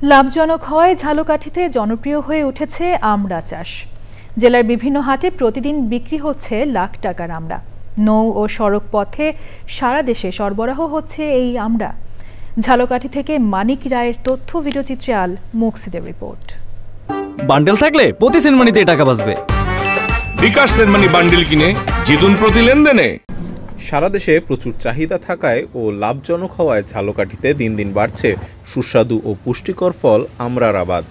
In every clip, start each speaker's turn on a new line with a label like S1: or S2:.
S1: লাভজনক হওয়ায় ঝালকাঠিতে জনপ্রিয় হয়ে উঠেছে আমড়া চাষ। জেলার বিভিন্ন হাটে প্রতিদিন বিক্রি হচ্ছে লাখ টাকার আমড়া। নৌ ও সড়ক পথে সারা দেশে সরবরাহ হচ্ছে এই আমড়া। ঝালকাঠি থেকে মানিক রায়ের তথ্য ভিডিওচিত্রে আল মুকসিদের রিপোর্ট।
S2: বান্ডেল থাকলে প্রতি সেনমানিতে টাকা বাঁচবে।
S3: বিকাশ সেনমানি বান্ডেল কিনে জিতুন প্রতি লেনদেনে।
S4: সারা দেশে প্রচুর চাহিদা থাকায় ও লাভজনক হওয়ায় ঝালকাঠিতে দিন দিন বাড়ছে সুস্বাদু ও পুষ্টিকর ফল আমড়ার আবাদ।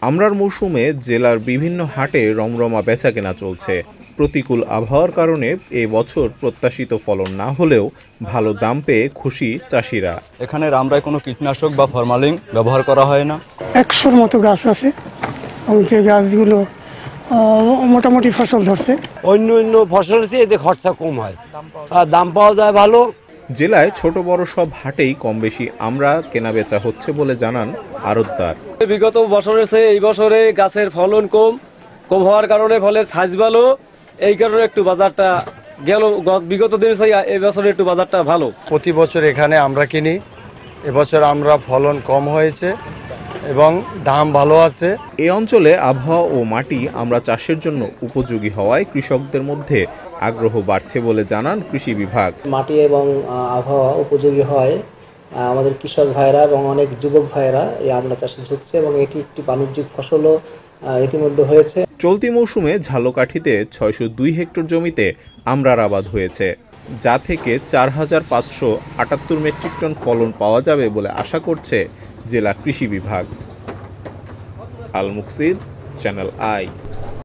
S4: আমড়ার মৌসুমে জেলার বিভিন্ন হাটে রমরমা বেচাকেনা চলছে। প্রতিকূল আবহাওয়ার কারণে এবছর প্রত্যাশিত ফলন না হলেও ভালো দাম পেয়ে খুশি চাষিরা।
S5: এখানে আমড়ায় কোনো কীটনাশক বা ফরমালিন ব্যবহার করা হয় না।
S6: 100-র মতো গাছ আছে এবং যে গাছগুলো মোটামুটি ফসল ধরছে।
S7: অন্য ফসলের চেয়ে এতে খরচা কম হয় আর দাম পাওয়া যায় ভালো।
S4: জেলায় ছোট বড় সব হাটেই কম বেশি আমড়া কেনা বেচা হচ্ছে বলে জানান আড়তদার।
S2: বিগত বছরের চেয়ে এই বছরে গাছের ফলন কম হওয়ার কারণে ফলের সাইজ ভালো, এই কারণে একটু বাজারটা গেল বিগত দিনের চেয়ে এই বছরে একটু বাজারটা ভালো।
S8: প্রতি বছর এখানে আমরা কিনি, এবছর আমরা ফলন কম হয়েছে এবং দাম ভালো আছে।
S4: এই অঞ্চলে আবহাওয়া ও মাটি আমড়া চাষের জন্য উপযোগী হওয়ায় কৃষকদের মধ্যে আগ্রহ বাড়ছে বলে জানান কৃষি বিভাগ।
S9: মাটি এবং আবহাওয়া উপযোগী হয় আমাদের কৃষক ভাইরা এবং অনেক যুবক ভাইরা এই আমড়া চাষে ঝুঁকছে এবং এটি একটি বাণিজ্যিক ফসলও ইতিমধ্যে হয়েছে।
S4: চলতি মৌসুমে ঝালকাঠিতে 602 হেক্টর জমিতে আমড়ার আবাদ হয়েছে, যা থেকে 4578 মেট্রিক টন ফলন পাওয়া যাবে বলে আশা করছে জেলা কৃষি বিভাগ। আল মুকসিদ, চ্যানেল আই।